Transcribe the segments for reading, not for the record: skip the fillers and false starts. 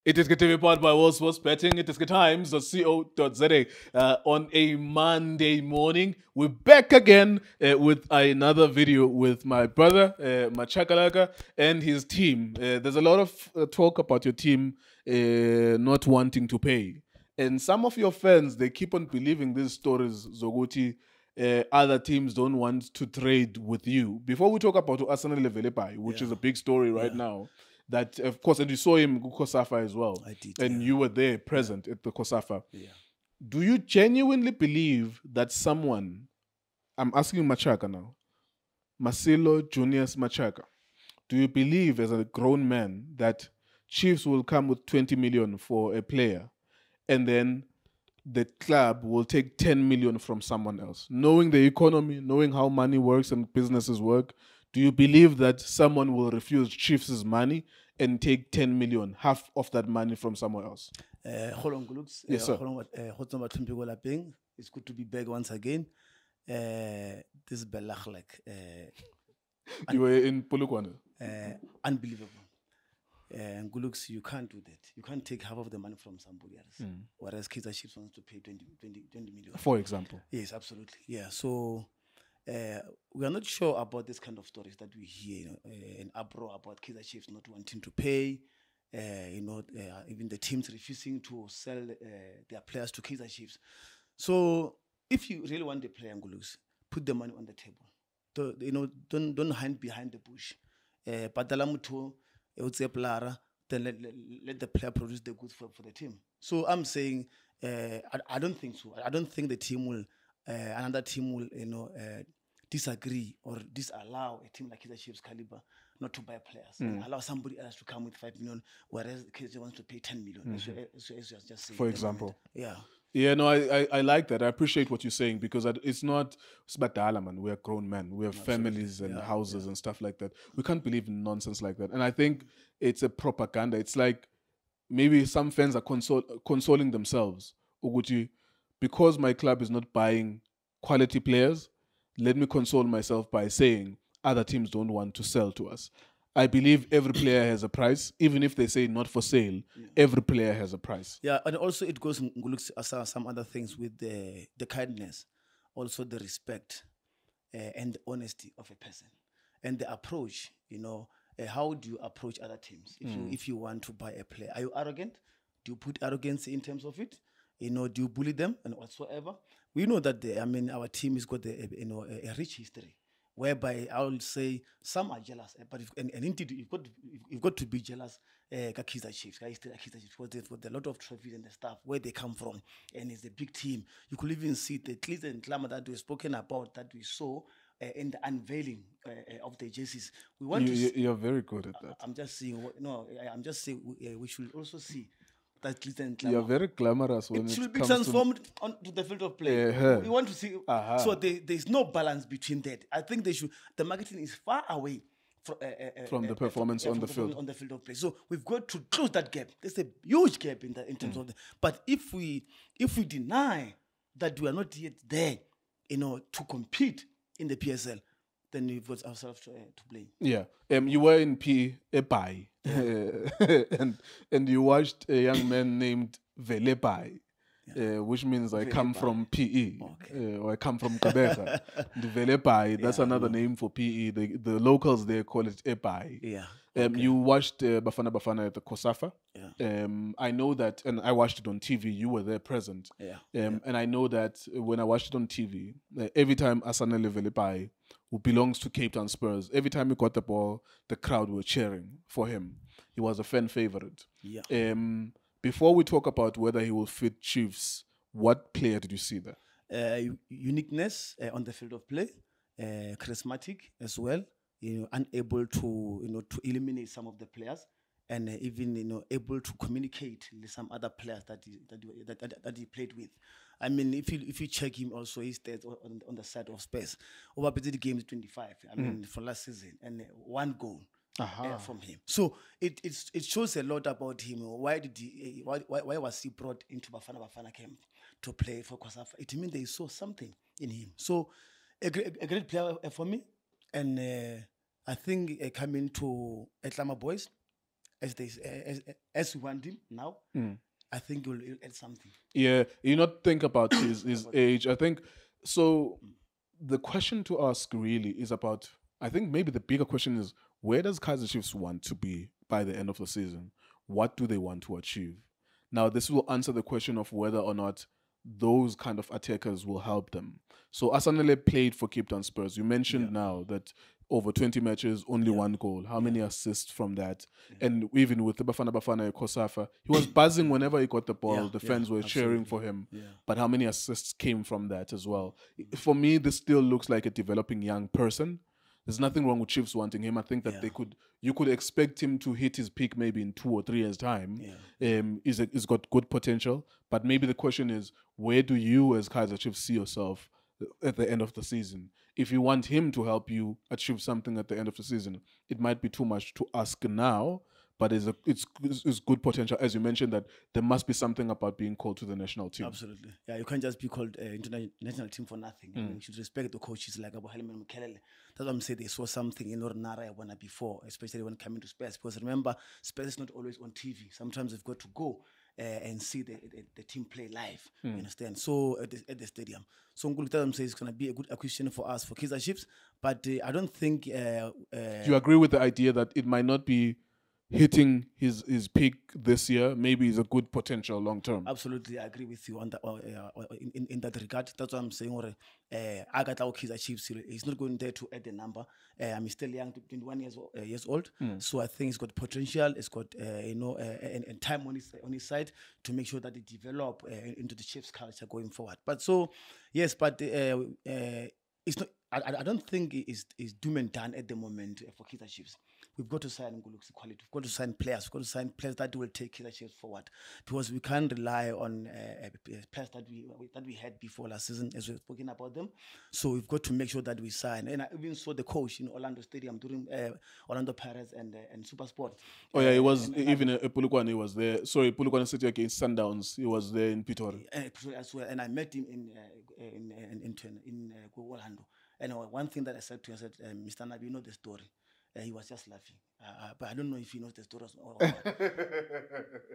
iDiskiTV powered by World Sports Betting. iDiskiTimes.co.za on a Monday morning. We're back again with another video with my brother, Machaka, and his team. There's a lot of talk about your team not wanting to pay. And some of your fans, they keep on believing these stories, Zoguti. Other teams don't want to trade with you. Before we talk about Asanele Velebhayi, which is a big story right now, that of course, and you saw him Kosafa as well. I did, and you were there present at the Kosafa. Yeah. Do you genuinely believe that someone, I'm asking Machaka now, Marcelo Junius Machaka, do you believe as a grown man that Chiefs will come with 20 million for a player and then the club will take 10 million from someone else? Knowing the economy, knowing how money works and businesses work, do you believe that someone will refuse Chiefs' money and take 10 million, half of that money from somewhere else? Yes, sir. It's good to be back once again. This is Belachlek. You were in Polokwane? Unbelievable. Nguluks, you can't do that. You can't take half of the money from somebody else. Whereas Kaizer Chiefs wants to pay 20 million. For example. Yes, absolutely. Yeah. So we are not sure about this kind of stories that we hear in uproar about Kaizer Chiefs not wanting to pay. Even the teams refusing to sell their players to Kaizer Chiefs. So if you really want the player, Nguluks, put the money on the table. Don't hide behind the bush. Then let the player produce the goods for the team. So I'm saying I don't think so. I don't think the team will another team will disagree or disallow a team like Kaizer Chiefs caliber not to buy players and allow somebody else to come with 5 million, whereas Kaizer wants to pay 10 million. As you just saying, for example. Yeah. Yeah, no, I like that. I appreciate what you're saying because it's badala, man. We're grown men. We have families and houses and stuff like that. We can't believe in nonsense like that. And I think it's a propaganda. It's like maybe some fans are consoling themselves. Uguchi, because my club is not buying quality players, let me console myself by saying other teams don't want to sell to us. I believe every player has a price, even if they say not for sale. Every player has a price. Yeah, and also it goes looks some other things with the kindness, also the respect and the honesty of a person, and the approach. How do you approach other teams? If you want to buy a player, are you arrogant? Do you put arrogance in terms of it? Do you bully them and whatsoever? We know that our team has got a rich history, whereby I will say some are jealous, but indeed you've got to be jealous. Kaizer Chiefs, because with a lot of trophies and the stuff where they come from, and it's a big team. You could even see the glitz and glamour that we've spoken about, that we saw in the unveiling of the jerseys. We want you're very good at that. I'm just saying. I'm just saying we should also see that glitz and glamour. You're very glamorous when it should be transformed onto the field of play. We want to see. So there's no balance between that. I think the marketing is far away from the performance on the field. On the field of play. So we've got to close that gap. There's a huge gap in terms of that. But if we deny that we are not yet there, to compete in the PSL, then we've got ourselves to blame. Yeah. You were in PE and you watched a young man named Velebhayi. Which means I come from PE, or I come from Kabeka. The Velebhayi, that's another name for PE. The locals there call it Epai. Yeah. You watched Bafana at the Kosafa. Yeah. I know that, and I watched it on TV. You were there present. And I know that when I watched it on TV, every time Asanele Velebhayi, who belongs to Cape Town Spurs, every time he got the ball, the crowd were cheering for him. He was a fan favorite. Yeah. Before we talk about whether he will fit Chiefs, what player did you see there? Uniqueness on the field of play, charismatic as well. Unable to eliminate some of the players, and even able to communicate with some other players that he played with. I mean, if you check him also, his stats on the side of Spurs, over the games 25. I mean, for last season, and 1 goal. From him, so it shows a lot about him. Why was he brought into Bafana camp to play for Kosafa? It means they saw something in him. So a great player for me, and I think coming to Etlama boys, as we want him now, I think he'll add something. Yeah, you not think about his age. I think so. The question to ask really is about. I think maybe the bigger question is, where does Kaizer Chiefs want to be by the end of the season? What do they want to achieve? Now, this will answer the question of whether or not those kind of attackers will help them. So Asanele played for Cape Town Spurs. You mentioned now that over 20 matches, only one goal. How many assists from that? And even with the Bafana Kosafa, he was buzzing whenever he got the ball. The fans were cheering for him. But how many assists came from that as well? For me, this still looks like a developing young person. There's nothing wrong with Chiefs wanting him. I think that you could expect him to hit his peak maybe in 2 or 3 years' time. He's got good potential. But maybe the question is, where do you as Kaizer Chiefs see yourself at the end of the season? If you want him to help you achieve something at the end of the season, it might be too much to ask now, but it's good potential. As you mentioned, that there must be something about being called to the national team. Absolutely. Yeah, you can't just be called into the national team for nothing. I mean, you should respect the coaches like Abu Haliman Mukelele. That's why I'm saying they saw something in Ornara before, especially when coming to Spurs. Because remember, Spurs is not always on TV. Sometimes they've got to go and see the team play live. You understand? So at the stadium. So Nkululeko says it's going to be a good acquisition for us for Kaizer Chiefs. But I don't think. Do you agree with the idea that it might not be hitting his peak this year? Maybe is a good potential long term? Absolutely, I agree with you on that. In that regard, that's what I'm saying. I got our Kaizer Chiefs. He's not going there to add the number. I'm still young, 21 years old. So I think he's got potential. He's got and time on his side to make sure that they develop into the Chiefs culture going forward. But so yes, but it's not. I don't think it's doom and done at the moment for Kaizer Chiefs. We've got to sign Nkululeko quality. We've got to sign players. We've got to sign players that will take Kaizer Chiefs forward, because we can't rely on players that we had before last season, as we've spoken about them. So we've got to make sure that we sign. And I even saw the coach in Orlando Stadium during Orlando Pirates and SuperSport. Oh yeah, he was even Polokwane was there. Sorry, Polokwane City against Sundowns. He was there in Pretoria as well. And I met him in Orlando. And one thing that I said to him, I said, Mr. Nabi, you know the story. He was just laughing. But I don't know if he knows the story or not.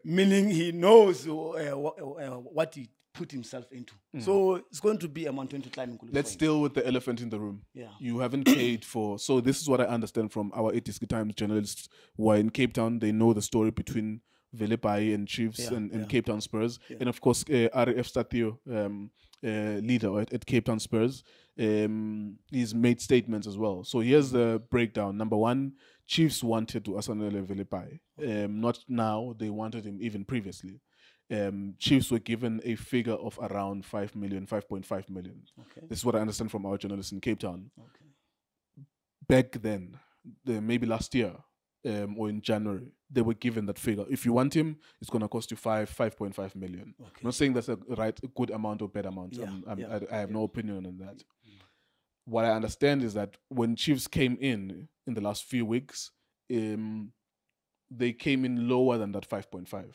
Meaning he knows what he put himself into. So it's going to be a mountain to climb. Let's deal with the elephant in the room. Yeah. You haven't paid for... So this is what I understand from our iDiskiTV journalists who are in Cape Town. They know the story between Velebhayi and Chiefs and Cape Town Spurs. And of course, RF Statio, leader at Cape Town Spurs, he's made statements as well. So here's the breakdown. Number one, Chiefs wanted to Asanele Velebhayi. Not now, they wanted him even previously. Chiefs were given a figure of around 5 million, 5.5 million. Okay. This is what I understand from our journalists in Cape Town. Okay. Back then, maybe last year, or in January, they were given that figure. If you want him, it's going to cost you 5.5 million. Okay. I'm not saying that's a good amount or bad amount. I have no opinion on that. What I understand is that when Chiefs came in the last few weeks, they came in lower than that 5.5.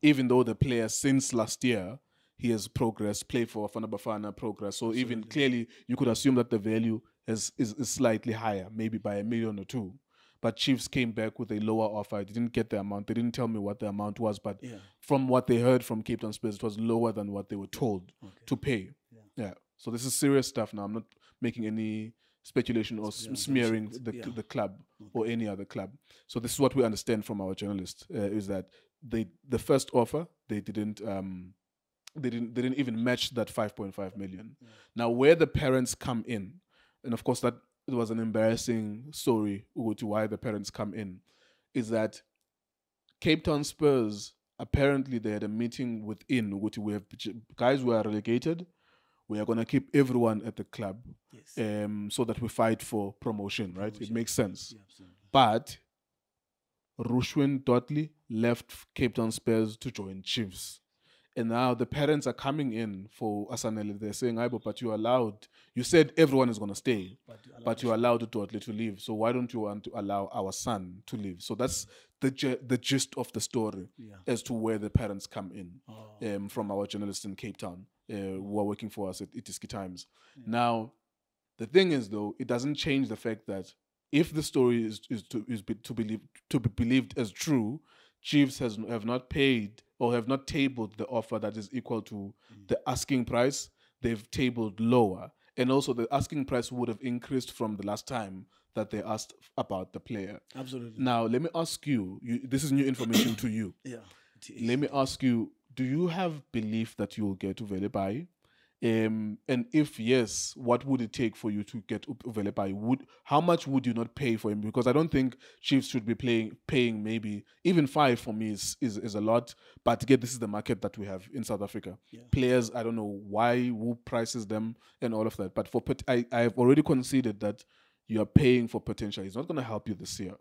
Even though the player since last year, he has progressed, played for Bafana, progressed. So even clearly, you could assume that the value is slightly higher, maybe by 1 million or 2. But Chiefs came back with a lower offer. They didn't get the amount. They didn't tell me what the amount was. But from what they heard from Cape Town Spurs, it was lower than what they were told to pay. Yeah. So this is serious stuff now. I'm not making any speculation or smearing the club or any other club. So this is what we understand from our journalists, is that the first offer, they didn't even match that 5.5 million. Now, where the parents come in, and of course that it was an embarrassing story to why the parents come in, is that Cape Town Spurs, apparently they had a meeting within, we have guys who are relegated, we are going to keep everyone at the club, so that we fight for promotion, right? It makes sense. Yeah, but Rushwin Dudley left Cape Town Spurs to join Chiefs. And now the parents are coming in for Asanele. They're saying, but you allowed, you said everyone is going to stay, but you allowed Dudley to leave. So why don't you want to allow our son to leave? So that's the gist of the story as to where the parents come in from our journalists in Cape Town who are working for us at iDiskiTV. Now, the thing is, though, it doesn't change the fact that if the story to be believed as true, Chiefs have not paid or have not tabled the offer that is equal to the asking price. They've tabled lower, and also the asking price would have increased from the last time that they asked about the player. Absolutely. Now, let me ask you. This is new information to you. Yeah. It is. Let me ask you: do you have belief that you will get Velebhayi? And if yes, what would it take for you to get Velebhayi? How much would you not pay for him? Because I don't think Chiefs should be paying maybe even 5 for me is a lot. But again, this is the market that we have in South Africa. Yeah. Players, I don't know who prices them and all of that. But I have already conceded that you are paying for potential. He's not going to help you this year.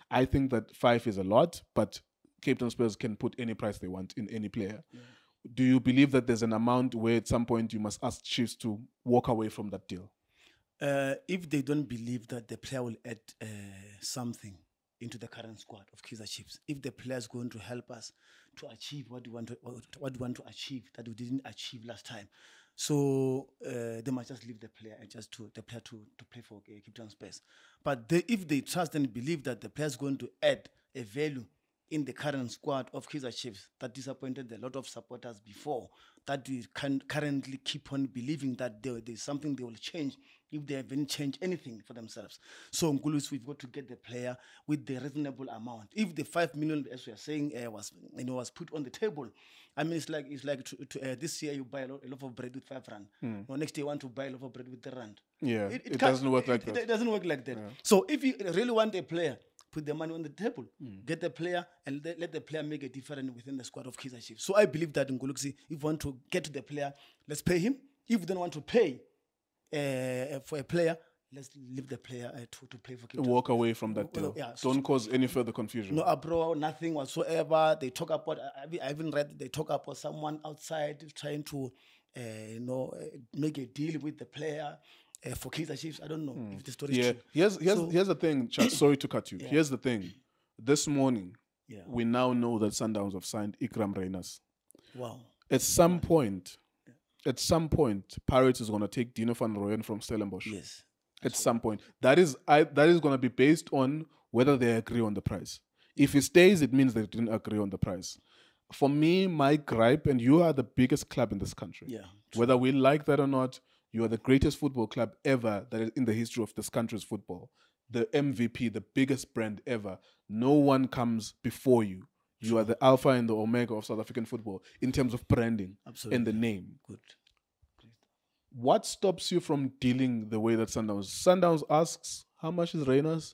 I think that 5 is a lot, but Cape Town Spurs can put any price they want in any player. Yeah. Do you believe that there's an amount where at some point you must ask Chiefs to walk away from that deal? If they don't believe that the player will add something into the current squad of Kaizer Chiefs, if the player is going to help us to achieve what we want to achieve that we didn't achieve last time, so they must just leave the player and just to play for Cape Town Spurs. But if they trust and believe that the player is going to add a value in the current squad of Kaizer Chiefs that disappointed a lot of supporters before, that we can currently keep on believing that there's something they will change if they haven't changed anything for themselves. So Nkululeko, we've got to get the player with the reasonable amount. If the 5 million, as we are saying, was put on the table, I mean, it's like this year you buy a loaf of bread with 5 rand. Or next year you want to buy a loaf of bread with 3 rand. Yeah, it doesn't work like that. It doesn't work like that. Yeah. So if you really want a player, put the money on the table, get the player, and let the player make a difference within the squad of Kaizer Chiefs. So I believe that Nkululeko, if you want to get to the player, let's pay him. If you don't want to pay for a player, let's leave the player to play for Kaizer. Walk away from that deal. Yeah, don't cause any further confusion. No abroad, nothing whatsoever. They talk about, I even read, they talk about someone outside trying to, make a deal with the player. For Kaizer Chiefs, I don't know if the story is true. Here's the thing, Chad, sorry to cut you. Yeah. Here's the thing. This morning, we now know that Sundowns have signed Ikram Reyners. Wow. At some point, Pirates is going to take Dino van Rooyen from Stellenbosch. Yes. At some point. That is going to be based on whether they agree on the price. If he stays, it means they didn't agree on the price. For me, my gripe, and you are the biggest club in this country. Yeah. Whether we like that or not, you are the greatest football club ever that is in the history of this country's football. The MVP, the biggest brand ever. No one comes before you. You are the alpha and the omega of South African football in terms of branding. Absolutely. And the name. Good. What stops you from dealing the way that Sundowns? Sundowns asks, how much is Reyners?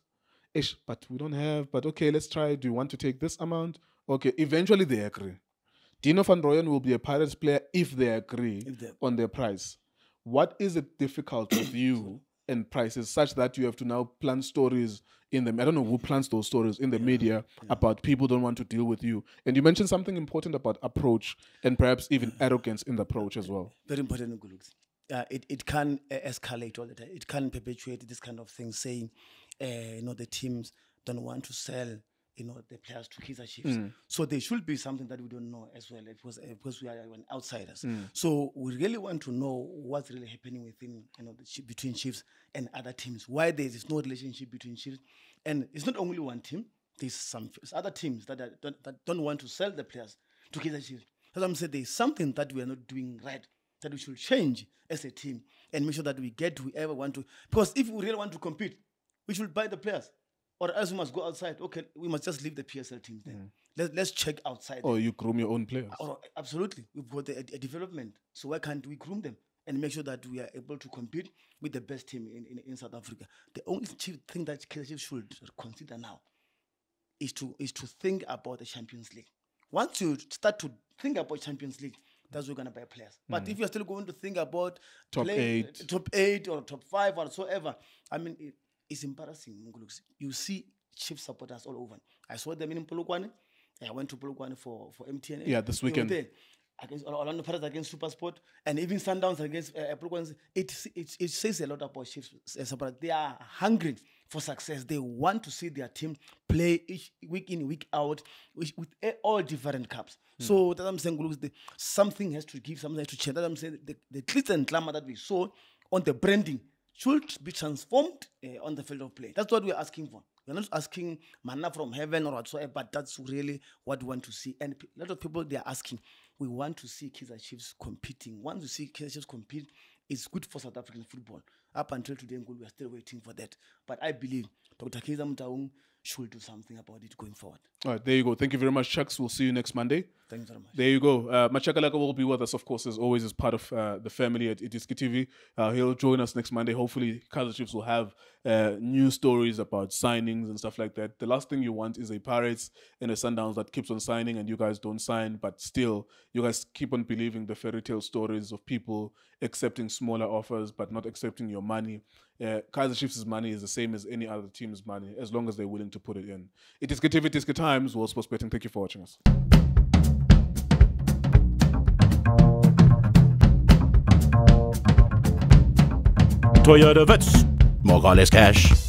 But we don't have. But okay, let's try. Do you want to take this amount? Okay, eventually they agree. Dino van Rooyen will be a Pirates player if they agree on their price. What is it difficult with you and prices such that you have to now plan stories in them? I don't know who plans those stories in the media about people don't want to deal with you. And you mentioned something important about approach and perhaps even arrogance in the approach as well. Very important, Nkululeko. It can escalate all the time. It can perpetuate this kind of thing, saying, the teams don't want to sell the players to Kaizer Chiefs. So there should be something that we don't know as well, because we are outsiders. So we really want to know what's really happening within, between Chiefs and other teams. Why there is no relationship between Chiefs, and it's not only one team. There's other teams that don't want to sell the players to Kaizer Chiefs. As I'm saying, there's something that we are not doing right, that we should change as a team and make sure that we get whoever want to. Because if we really want to compete, we should buy the players. Or else we must go outside. Okay, we must just leave the PSL teams then. Let's check outside. Or you groom your own players. Absolutely. We've got a development. So why can't we groom them and make sure that we are able to compete with the best team in South Africa? The only thing that Kaizer Chiefs should consider now is to think about the Champions League. Once you start to think about Champions League, that's where you're going to buy players. But if you're still going to think about top 8 or top 5 or whatsoever, I mean, it's embarrassing. You see Chiefs supporters all over. I saw them in Polokwane. I went to Polokwane for MTN. Yeah, this weekend. Against Orlando Pirates against SuperSport, and even Sundowns against Polokwane. It says a lot about Chiefs supporters. They are hungry for success. They want to see their team play each week in, week out, with all different cups. So that I'm saying, something has to give, something has to change. That I'm saying, the glitz and glamour that we saw on the branding should be transformed on the field of play. That's what we're asking for. We're not asking manna from heaven or whatsoever, but that's really what we want to see. And a lot of people, they are asking, we want to see Kaizer Chiefs competing. Once we see Kaizer Chiefs compete, it's good for South African football. Up until today, we are still waiting for that. But I believe Dr. Kaizer Motaung should do something about it going forward. All right, there you go. Thank you very much, Chucks. We'll see you next Monday. Thanks very much. There you go. Machaka will be with us, of course, as always, as part of the family at iDiskiTV. He'll join us next Monday. Hopefully, Kaizer Chiefs will have new stories about signings and stuff like that. The last thing you want is a Pirates and a Sundowns that keeps on signing and you guys don't sign, but still, you guys keep on believing the fairy tale stories of people accepting smaller offers but not accepting your money. Kaizer Chiefs' money is the same as any other team's money, as long as they're willing to put it in. iDiskiTV, iDiskiTimes, World Sports Betting. Thank you for watching us. Toyota Wits, more or less cash.